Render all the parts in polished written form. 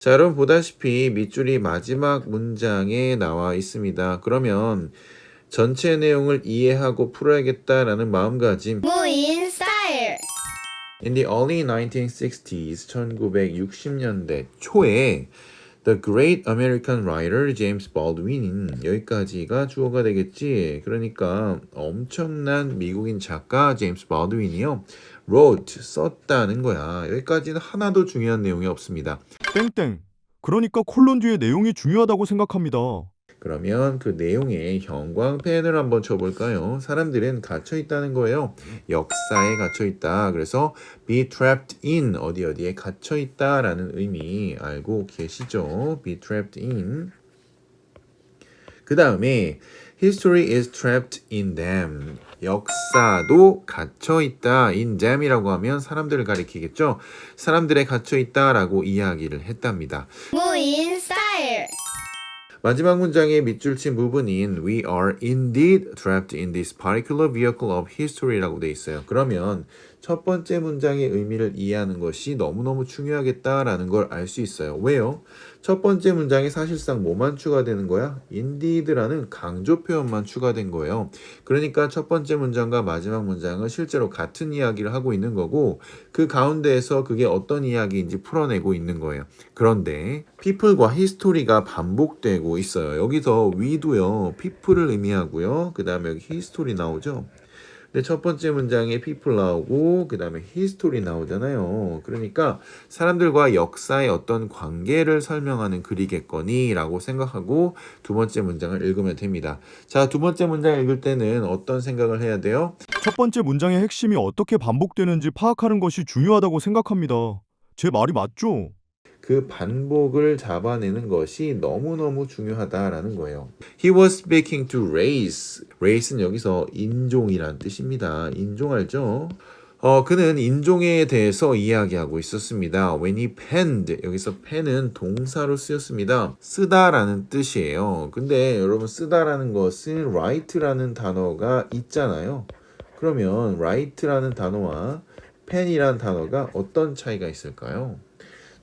자, 여러분 보다시피 밑줄이 마지막 문장에 나와 있습니다. 그러면 전체 내용을 이해하고 풀어야겠다라는 마음가짐. 무인 스타일. In the early 1960s, 1960년대 초에 The Great American Writer James Baldwin 여기까지가 주어가 되겠지. 그러니까 엄청난 미국인 작가 제임스 발드윈이요. wrote 썼다는 거야. 여기까지는 하나도 중요한 내용이 없습니다. 땡땡. 그러니까 콜론 뒤에 내용이 중요하다고 생각합니다. 그러면 그 내용에 형광펜을 한번 쳐볼까요? 사람들은 갇혀 있다는 거예요. 역사에 갇혀 있다. 그래서 be trapped in 어디에 갇혀 있다라는 의미 알고 계시죠? be trapped in. 그 다음에 history is trapped in them. 역사도 갇혀 있다. in them이라고 하면 사람들을 가리키겠죠? 사람들에 갇혀 있다라고 이야기를 했답니다. 무인 스타일. 마지막 문장의 밑줄 친 부분인 We are indeed trapped in this particular vehicle of history라고 돼 있어요. 그러면 첫 번째 문장의 의미를 이해하는 것이 너무너무 중요하겠다라는 걸 알 수 있어요. 왜요? 첫 번째 문장에 사실상 뭐만 추가되는 거야? indeed라는 강조 표현만 추가된 거예요. 그러니까 첫 번째 문장과 마지막 문장은 실제로 같은 이야기를 하고 있는 거고 그 가운데에서 그게 어떤 이야기인지 풀어내고 있는 거예요. 그런데 people과 history가 반복되고 있어요. 여기서 we도요, people을 의미하고요. 그 다음에 여기 history 나오죠. 근데 첫 번째 문장에 people 나오고 그 다음에 history 나오잖아요. 그러니까 사람들과 역사의 어떤 관계를 설명하는 글이겠거니 라고 생각하고 두 번째 문장을 읽으면 됩니다. 자, 두 번째 문장 읽을 때는 어떤 생각을 해야 돼요? 첫 번째 문장의 핵심이 어떻게 반복되는지 파악하는 것이 중요하다고 생각합니다. 제 말이 맞죠? 그 반복을 잡아내는 것이 너무너무 중요하다라는 거예요. He was speaking to race. race는 여기서 인종이란 뜻입니다. 인종 알죠? 그는 인종에 대해서 이야기하고 있었습니다. When he penned, 여기서 pen은 동사로 쓰였습니다. 쓰다라는 뜻이에요. 근데 여러분 쓰다라는 것은 write라는 단어가 있잖아요. 그러면 write라는 단어와 pen이라는 단어가 어떤 차이가 있을까요?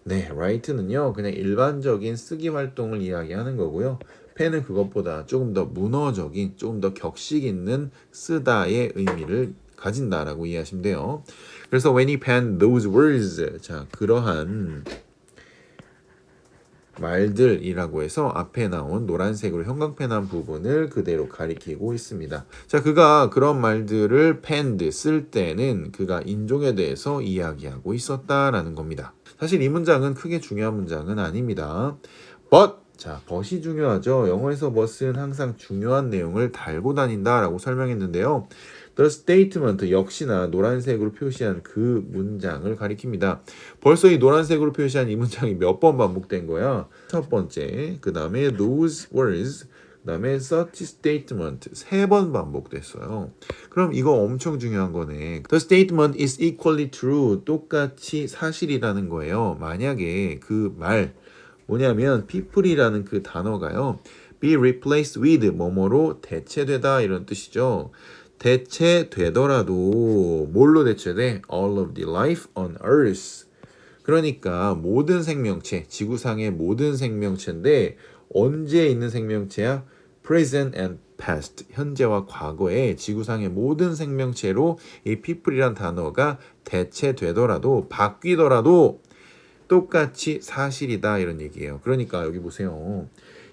네, write는요, 그냥 일반적인 쓰기 활동을 이야기하는 거고요. pen은 그것보다 조금 더 문어적인, 조금 더 격식 있는 쓰다의 의미를 가진다라고 이해하시면 돼요. 그래서 when he penned those words, 자, 그러한 말들이라고 해서 앞에 나온 노란색으로 형광펜한 부분을 그대로 가리키고 있습니다. 자, 그가 그런 말들을 penned 쓸 때는 그가 인종에 대해서 이야기하고 있었다라는 겁니다. 사실 이 문장은 크게 중요한 문장은 아닙니다. But 자, but이 중요하죠. 영어에서 but은 항상 중요한 내용을 달고 다닌다라고 설명했는데요. The statement 역시나 노란색으로 표시한 그 문장을 가리킵니다. 벌써 이 노란색으로 표시한 이 문장이 몇 번 반복된 거야? 첫 번째, 그 다음에 those words, 그 다음에 such statement 세 번 반복됐어요. 그럼 이거 엄청 중요한 거네. The statement is equally true. 똑같이 사실이라는 거예요. 만약에 그 말 뭐냐면 people이라는 그 단어가요. be replaced with 뭐뭐로 대체되다 이런 뜻이죠. 대체되더라도 뭘로 대체돼? All of the life on earth. 그러니까 모든 생명체, 지구상의 모든 생명체인데 언제 있는 생명체야? Present and past, 현재와 과거에 지구상의 모든 생명체로 이 people이란 단어가 대체되더라도 바뀌더라도 똑같이 사실이다 이런 얘기예요. 그러니까 여기 보세요.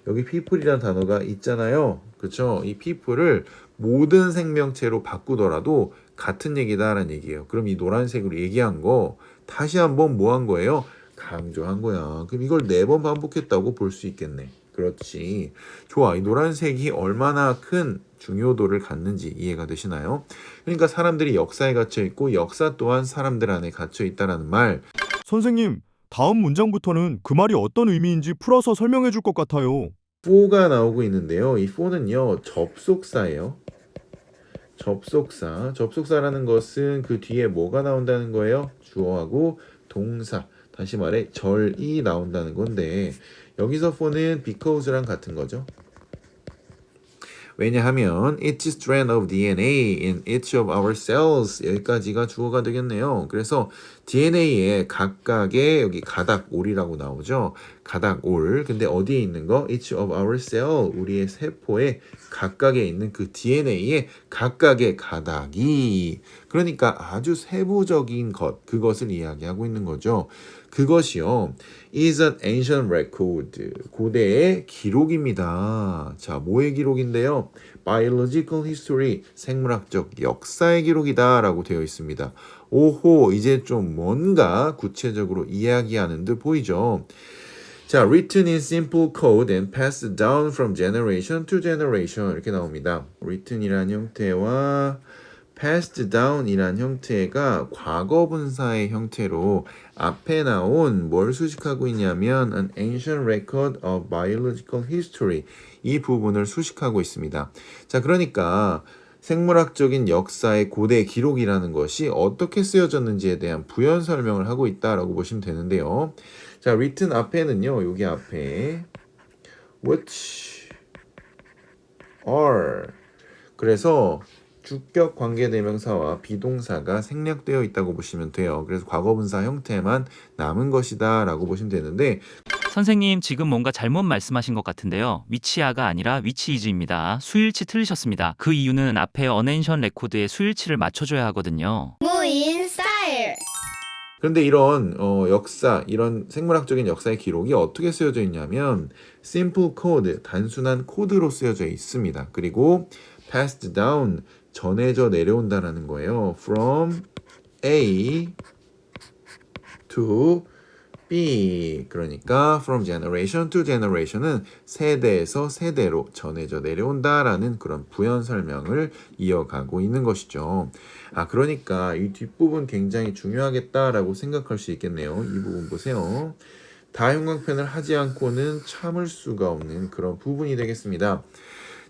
여기 people이란 단어가 있잖아요. 그렇죠? 이 people을 모든 생명체로 바꾸더라도 같은 얘기다라는 얘기예요. 그럼 이 노란색으로 얘기한 거 다시 한번 뭐 한 거예요? 강조한 거야. 그럼 이걸 4번 반복했다고 볼 수 있겠네. 그렇지. 좋아. 이 노란색이 얼마나 큰 중요도를 갖는지 이해가 되시나요? 그러니까 사람들이 역사에 갇혀 있고 역사 또한 사람들 안에 갇혀 있다라는 말. 선생님, 다음 문장부터는 그 말이 어떤 의미인지 풀어서 설명해 줄 것 같아요. for가 나오고 있는데요. 이 for는요, 접속사예요. 접속사. 접속사라는 것은 그 뒤에 뭐가 나온다는 거예요? 주어하고 동사. 다시 말해 절이 나온다는 건데 여기서 for는 because랑 같은 거죠. 왜냐하면 each strand of DNA in each of our cells 여기까지가 주어가 되겠네요. 그래서 DNA의 각각의 여기 가닥올이라고 나오죠. 가닥올. 근데 어디에 있는 거? each of our cell 우리의 세포의 각각에 있는 그 DNA의 각각의 가닥이 그러니까 아주 세부적인 것 그것을 이야기하고 있는 거죠. 그것이요. is an ancient record. 고대의 기록입니다. 자, 뭐의 기록인데요? biological history. 생물학적 역사의 기록이다 라고 되어 있습니다. 오호, 이제 좀 뭔가 구체적으로 이야기하는 듯 보이죠? 자, written in simple code and passed down from generation to generation 이렇게 나옵니다. written이라는 형태와 passed down이란 형태가 과거 분사의 형태로 앞에 나온 뭘 수식하고 있냐면 an ancient record of biological history 이 부분을 수식하고 있습니다. 자, 그러니까 생물학적인 역사의 고대 기록이라는 것이 어떻게 쓰여졌는지에 대한 부연 설명을 하고 있다라고 보시면 되는데요. 자, written 앞에는요. 여기 앞에 which are 그래서 주격 관계대명사와 비동사가 생략되어 있다고 보시면 돼요. 그래서 과거분사 형태만 남은 것이다 라고 보시면 되는데 선생님, 지금 뭔가 잘못 말씀하신 것 같은데요. 위치아가 아니라 위치이즈입니다. 수일치 틀리셨습니다. 그 이유는 앞에 어넨션 레코드의 수일치를 맞춰줘야 하거든요. 무인 스타일. 그런데 이런 역사, 이런 생물학적인 역사의 기록이 어떻게 쓰여져 있냐면 simple code, 단순한 코드로 쓰여져 있습니다. 그리고 passed down, 전해져 내려온다라는 거예요. From A to B. 그러니까 from generation to generation은 세대에서 세대로 전해져 내려온다라는 그런 부연 설명을 이어가고 있는 것이죠. 아, 그러니까 이 뒷부분 굉장히 중요하겠다라고 생각할 수 있겠네요. 이 부분 보세요. 다형광펜을 하지 않고는 참을 수가 없는 그런 부분이 되겠습니다.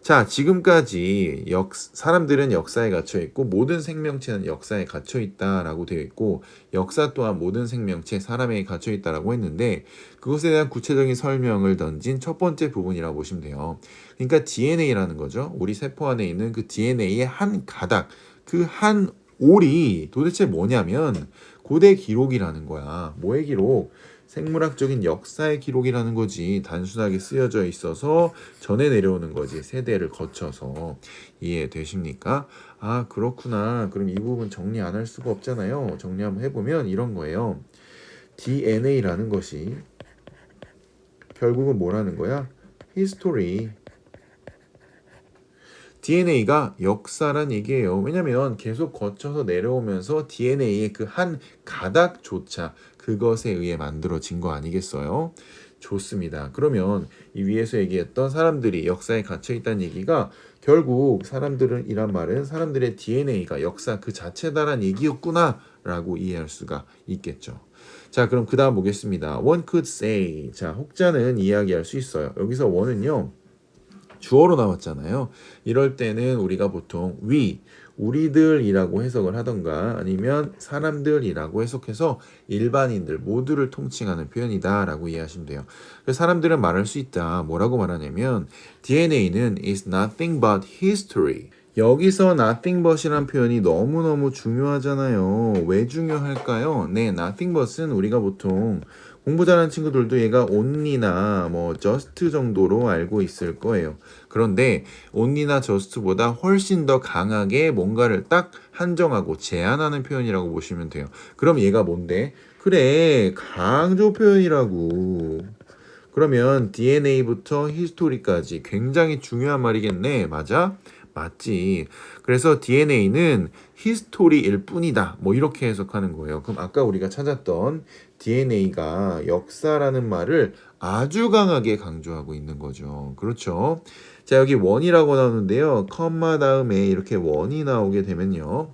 자, 지금까지 사람들은 역사에 갇혀 있고 모든 생명체는 역사에 갇혀 있다라고 되어 있고 역사 또한 모든 생명체 사람에게 갇혀 있다라고 했는데 그것에 대한 구체적인 설명을 던진 첫 번째 부분이라고 보시면 돼요. 그러니까 DNA라는 거죠. 우리 세포 안에 있는 그 DNA의 한 가닥, 그 한 올이 도대체 뭐냐면 고대 기록이라는 거야. 뭐의 기록? 생물학적인 역사의 기록이라는 거지. 단순하게 쓰여져 있어서 전해 내려오는 거지. 세대를 거쳐서. 이해되십니까? 아, 그렇구나. 그럼 이 부분 정리 안 할 수가 없잖아요. 정리 한번 해보면 이런 거예요. DNA라는 것이 결국은 뭐라는 거야? History. DNA가 역사란 얘기예요. 왜냐면 계속 거쳐서 내려오면서 DNA의 그 한 가닥조차 그것에 의해 만들어진 거 아니겠어요? 좋습니다. 그러면 이 위에서 얘기했던 사람들이 역사에 갇혀 있다는 얘기가 결국 사람들은 이란 말은 사람들의 DNA가 역사 그 자체다란 얘기였구나 라고 이해할 수가 있겠죠. 자, 그럼 그 다음 보겠습니다. One could say. 자, 혹자는 이야기할 수 있어요. 여기서 one은요. 주어로 나왔잖아요. 이럴 때는 우리가 보통 우리들이라고 해석을 하던가 아니면 사람들이라고 해석해서 일반인들 모두를 통칭하는 표현이다 라고 이해하시면 돼요. 그래서 사람들은 말할 수 있다. 뭐라고 말하냐면 DNA는 is nothing but history. 여기서 nothing but이란 표현이 너무너무 중요하잖아요. 왜 중요할까요? 네, nothing but은 우리가 보통 공부 잘하는 친구들도 얘가 only나 just 정도로 알고 있을 거예요. 그런데 only나 just보다 훨씬 더 강하게 뭔가를 딱 한정하고 제한하는 표현이라고 보시면 돼요. 그럼 얘가 뭔데? 그래, 강조 표현이라고. 그러면 DNA부터 history까지 굉장히 중요한 말이겠네. 맞아? 맞지. 그래서 DNA는 히스토리일 뿐이다. 이렇게 해석하는 거예요. 그럼 아까 우리가 찾았던 DNA가 역사라는 말을 아주 강하게 강조하고 있는 거죠. 그렇죠. 자, 여기 원이라고 나오는데요. 컴마 다음에 이렇게 원이 나오게 되면요.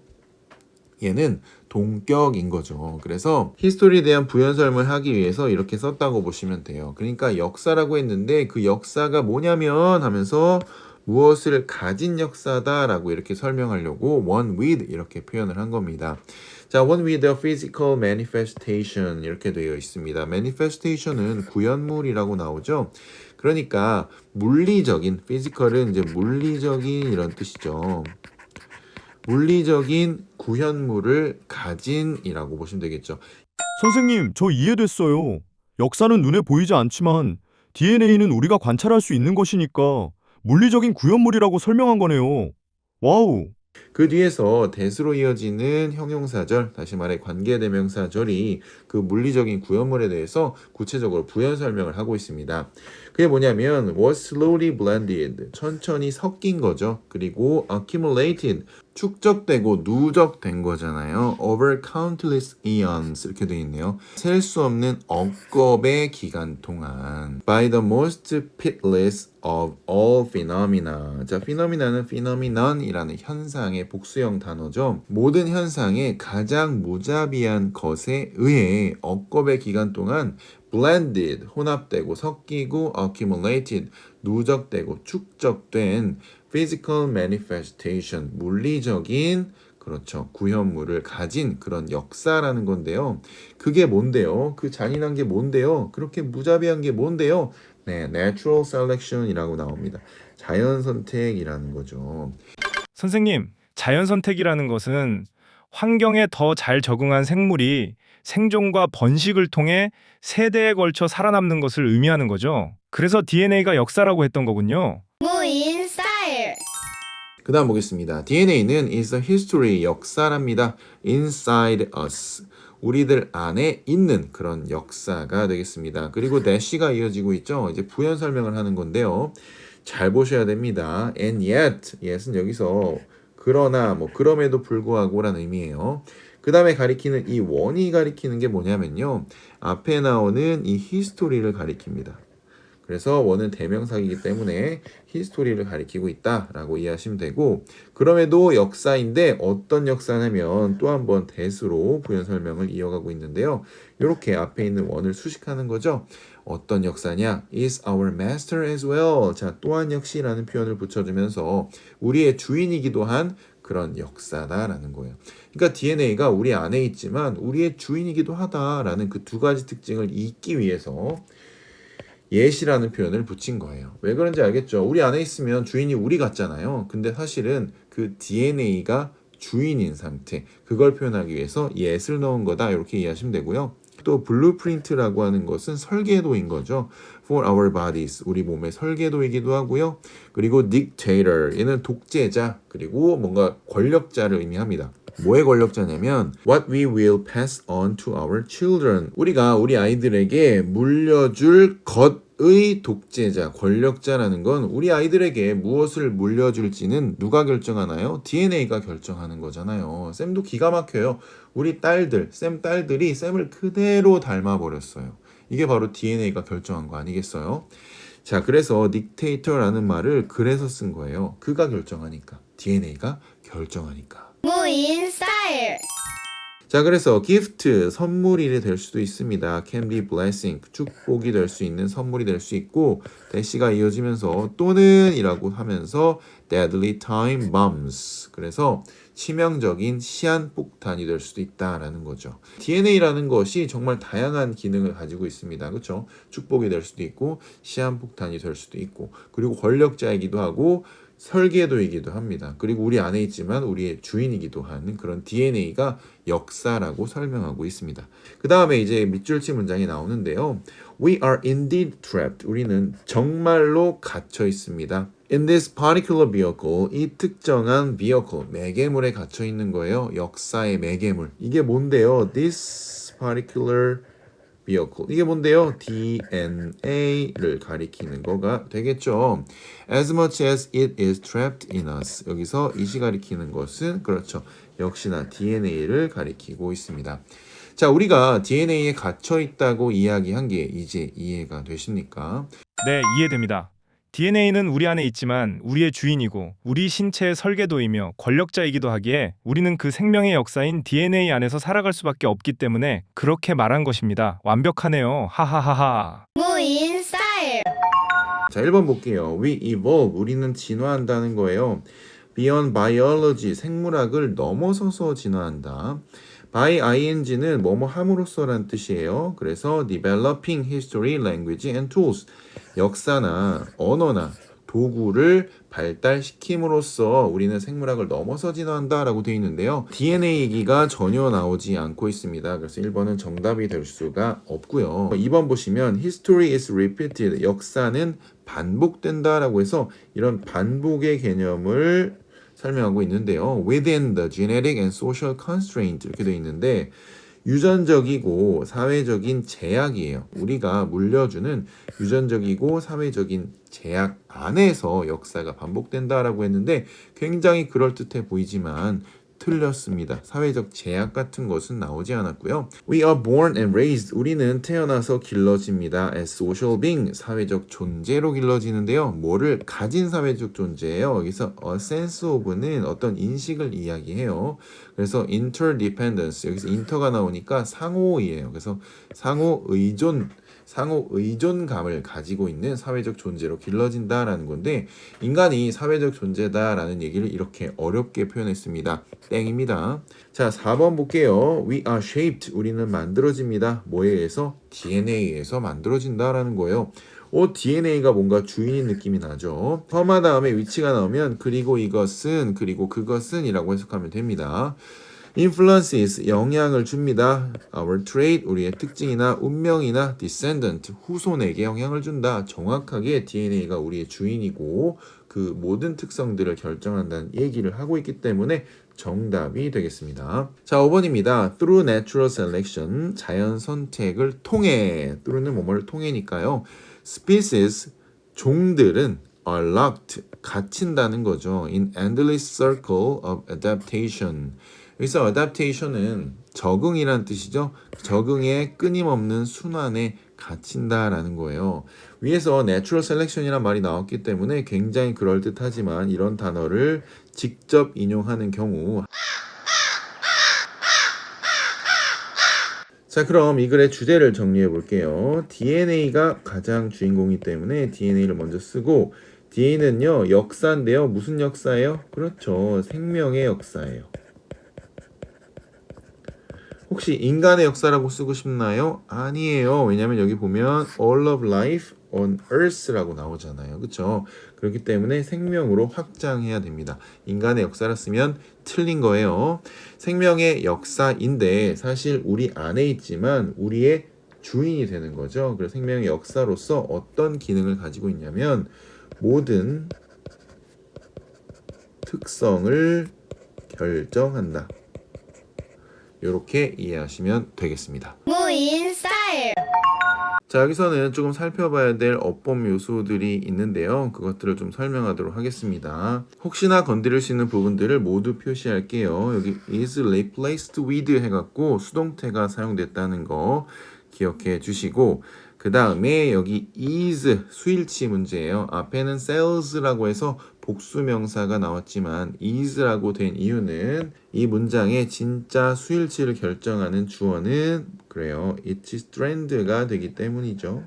얘는 동격인 거죠. 그래서 히스토리에 대한 부연설명을 하기 위해서 이렇게 썼다고 보시면 돼요. 그러니까 역사라고 했는데 그 역사가 뭐냐면 하면서 무엇을 가진 역사다라고 이렇게 설명하려고 one with 이렇게 표현을 한 겁니다. 자, one with a physical manifestation 이렇게 되어 있습니다. manifestation은 구현물이라고 나오죠. 그러니까 물리적인, physical은 이제 물리적인 이런 뜻이죠. 물리적인 구현물을 가진이라고 보시면 되겠죠. 선생님, 저 이해됐어요. 역사는 눈에 보이지 않지만 DNA는 우리가 관찰할 수 있는 것이니까 물리적인 구현물이라고 설명한 거네요. 와우. 그 뒤에서 that으로 이어지는 형용사절, 다시 말해 관계대명사절이 그 물리적인 구현물에 대해서 구체적으로 부연 설명을 하고 있습니다. 그게 뭐냐면 was slowly blended, 천천히 섞인 거죠. 그리고 accumulated, 축적되고 누적된 거잖아요. over countless eons 이렇게 돼 있네요. 셀 수 없는 억겁의 기간 동안 by the most pitiless of all phenomena. 자, phenomena는 phenomenon이라는 현상의 복수형 단어죠. 모든 현상의 가장 무자비한 것에 의해 억겁의 기간 동안 blended, 혼합되고 섞이고 accumulated, 누적되고 축적된 physical manifestation, 물리적인 그렇죠. 구현물을 가진 그런 역사라는 건데요. 그게 뭔데요? 그 잔인한 게 뭔데요? 그렇게 무자비한 게 뭔데요? 네, natural selection이라고 나옵니다. 자연 선택이라는 거죠. 선생님, 자연 선택이라는 것은 환경에 더 잘 적응한 생물이 생존과 번식을 통해 세대에 걸쳐 살아남는 것을 의미하는 거죠. 그래서 DNA가 역사라고 했던 거군요. 무인 스타일. 그 다음 보겠습니다. DNA는 is a history, 역사랍니다. inside us, 우리들 안에 있는 그런 역사가 되겠습니다. 그리고 dash가 이어지고 있죠. 이제 부연 설명을 하는 건데요. 잘 보셔야 됩니다. and yet은 여기서 그러나 뭐 그럼에도 불구하고라는 의미예요. 그 다음에 가리키는 이 원이 가리키는 게 뭐냐면요. 앞에 나오는 이 히스토리를 가리킵니다. 그래서 원은 대명사이기 때문에 히스토리를 가리키고 있다라고 이해하시면 되고, 그럼에도 역사인데 어떤 역사냐면 또 한 번 that으로 부연 설명을 이어가고 있는데요. 이렇게 앞에 있는 원을 수식하는 거죠. 어떤 역사냐? is our master as well. 자, 또한 역시라는 표현을 붙여주면서 우리의 주인이기도 한 그런 역사다라는 거예요. 그러니까 DNA가 우리 안에 있지만 우리의 주인이기도 하다라는 그 두 가지 특징을 잇기 위해서 yet이라는 표현을 붙인 거예요. 왜 그런지 알겠죠? 우리 안에 있으면 주인이 우리 같잖아요. 근데 사실은 그 DNA가 주인인 상태, 그걸 표현하기 위해서 yet을 넣은 거다 이렇게 이해하시면 되고요. 또 blueprint라고 하는 것은 설계도인 거죠. For our bodies, 우리 몸의 설계도이기도 하고요. 그리고 dictator, 얘는 독재자, 그리고 뭔가 권력자를 의미합니다. 뭐의 권력자냐면 what we will pass on to our children, 우리가 우리 아이들에게 물려줄 것의 독재자, 권력자라는 건 우리 아이들에게 무엇을 물려줄지는 누가 결정하나요? DNA가 결정하는 거잖아요. 쌤도 기가 막혀요. 우리 딸들, 쌤 딸들이 쌤을 그대로 닮아버렸어요. 이게 바로 DNA가 결정한 거 아니겠어요? 자, 그래서 dictator라는 말을 그래서 쓴 거예요. 그가 결정하니까, DNA가 결정하니까. 무인 스타일. 자, 그래서 gift, 선물이 될 수도 있습니다. can be blessing, 축복이 될 수 있는 선물이 될 수 있고, dash가 이어지면서 또는 이라고 하면서 deadly time bombs, 그래서 치명적인 시한폭탄이 될 수도 있다라는 거죠. DNA라는 것이 정말 다양한 기능을 가지고 있습니다. 그렇죠? 축복이 될 수도 있고 시한폭탄이 될 수도 있고, 그리고 권력자이기도 하고 설계도이기도 합니다. 그리고 우리 안에 있지만 우리의 주인이기도 하는 그런 DNA가 역사라고 설명하고 있습니다. 그 다음에 이제 밑줄치 문장이 나오는데요. We are indeed trapped. 우리는 정말로 갇혀 있습니다. In this particular vehicle, 이 특정한 vehicle, 매개물에 갇혀 있는 거예요. 역사의 매개물. 이게 뭔데요? This particular vehicle. 이게 뭔데요? DNA를 가리키는 거가 되겠죠. As much as it is trapped in us. 여기서 it이 가리키는 것은 그렇죠. 역시나 DNA를 가리키고 있습니다. 자, 우리가 DNA에 갇혀 있다고 이야기한 게 이제 이해가 되십니까? 네, 이해됩니다. DNA는 우리 안에 있지만 우리의 주인이고 우리 신체의 설계도이며 권력자이기도 하기에 우리는 그 생명의 역사인 DNA 안에서 살아갈 수밖에 없기 때문에 그렇게 말한 것입니다. 완벽하네요. 하하하하. 무인 스타일. 자, 1번 볼게요. We evolve. 우리는 진화한다는 거예요. Beyond biology. 생물학을 넘어서서 진화한다. by ing는 뭐뭐 함으로써란 뜻이에요. 그래서 developing history, language and tools. 역사나 언어나 도구를 발달시킴으로써 우리는 생물학을 넘어서 진화한다라고 되어 있는데요. DNA 얘기가 전혀 나오지 않고 있습니다. 그래서 1번은 정답이 될 수가 없고요. 2번 보시면 history is repeated. 역사는 반복된다라고 해서 이런 반복의 개념을 설명하고 있는데요. within the genetic and social constraint 이렇게 되어 있는데 유전적이고 사회적인 제약이에요. 우리가 물려주는 유전적이고 사회적인 제약 안에서 역사가 반복된다라고 했는데 굉장히 그럴듯해 보이지만 틀렸습니다. 사회적 제약 같은 것은 나오지 않았고요. We are born and raised. 우리는 태어나서 길러집니다. As social being. 사회적 존재로 길러지는데요. 뭐를 가진 사회적 존재예요. 여기서 a sense of는 어떤 인식을 이야기해요. 그래서 interdependence. 여기서 inter가 나오니까 상호이에요. 그래서 상호 의존감을 가지고 있는 사회적 존재로 길러진다라는 건데 인간이 사회적 존재다라는 얘기를 이렇게 어렵게 표현했습니다. 땡입니다. 자, 4번 볼게요. We are shaped. 우리는 만들어집니다. 뭐에 의해서? DNA에서 만들어진다라는 거예요. DNA가 뭔가 주인인 느낌이 나죠. 컴마 다음에 위치가 나오면 그리고 이것은 그리고 그것은 이라고 해석하면 됩니다. influences 영향을 줍니다. our trait 우리의 특징이나 운명이나 descendant 후손에게 영향을 준다. 정확하게 DNA가 우리의 주인이고 그 모든 특성들을 결정한다는 얘기를 하고 있기 때문에 정답이 되겠습니다. 자, 5번입니다. Through natural selection 자연 선택을 통해 through는 뭐뭐를 통해니까요. species 종들은 are locked 갇힌다는 거죠. in endless circle of adaptation 여기서 adaptation은 적응이란 뜻이죠. 적응의 끊임없는 순환에 갇힌다라는 거예요. 위에서 natural selection이란 말이 나왔기 때문에 굉장히 그럴듯하지만 이런 단어를 직접 인용하는 경우 자, 그럼 이 글의 주제를 정리해 볼게요. DNA가 가장 주인공이기 때문에 DNA를 먼저 쓰고 DNA는요 역사인데요. 무슨 역사예요? 그렇죠. 생명의 역사예요. 혹시 인간의 역사라고 쓰고 싶나요? 아니에요. 왜냐면 여기 보면 all of life on earth라고 나오잖아요. 그렇죠? 그렇기 때문에 생명으로 확장해야 됩니다. 인간의 역사라 쓰면 틀린 거예요. 생명의 역사인데 사실 우리 안에 있지만 우리의 주인이 되는 거죠. 그래서 생명의 역사로서 어떤 기능을 가지고 있냐면 모든 특성을 결정한다. 이렇게 이해하시면 되겠습니다. 무인 스타일. 자, 여기서는 조금 살펴봐야 될 어법 요소들이 있는데요. 그것들을 좀 설명하도록 하겠습니다. 혹시나 건드릴 수 있는 부분들을 모두 표시할게요. 여기 is replaced with 해갖고 수동태가 사용됐다는 거 기억해 주시고 그 다음에 여기 is 수일치 문제예요. 앞에는 sells라고 해서 복수명사가 나왔지만 is라고 된 이유는 이 문장의 진짜 수일치를 결정하는 주어는 그래요. each strand가 되기 때문이죠.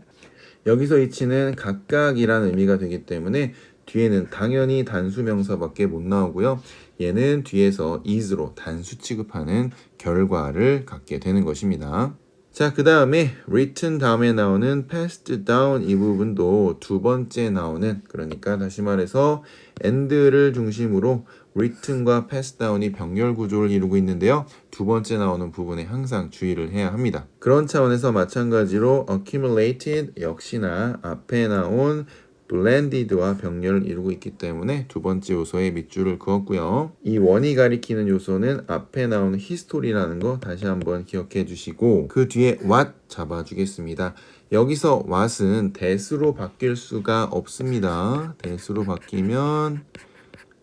여기서 each는 각각이라는 의미가 되기 때문에 뒤에는 당연히 단수명사밖에 못 나오고요. 얘는 뒤에서 is로 단수 취급하는 결과를 갖게 되는 것입니다. 자, 그 다음에 written 다음에 나오는 passed down 이 부분도 두 번째 나오는 그러니까 다시 말해서 and를 중심으로 written과 passed down이 병렬 구조를 이루고 있는데요. 두 번째 나오는 부분에 항상 주의를 해야 합니다. 그런 차원에서 마찬가지로 accumulated 역시나 앞에 나온 blended와 병렬을 이루고 있기 때문에 두 번째 요소에 밑줄을 그었고요. 이 원이 가리키는 요소는 앞에 나오는 history라는 거 다시 한번 기억해 주시고 그 뒤에 what 잡아주겠습니다. 여기서 what은 that으로 바뀔 수가 없습니다. that으로 바뀌면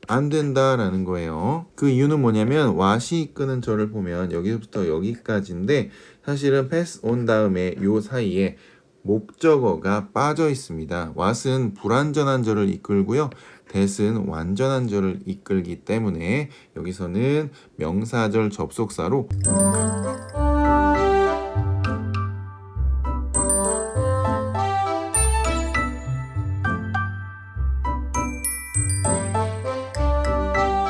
안 된다라는 거예요. 그 이유는 뭐냐면 what이 이끄는 절을 보면 여기부터 여기까지인데 사실은 pass on 다음에 요 사이에 목적어가 빠져 있습니다. what은 불완전한 절을 이끌고요. that은 완전한 절을 이끌기 때문에 여기서는 명사절 접속사로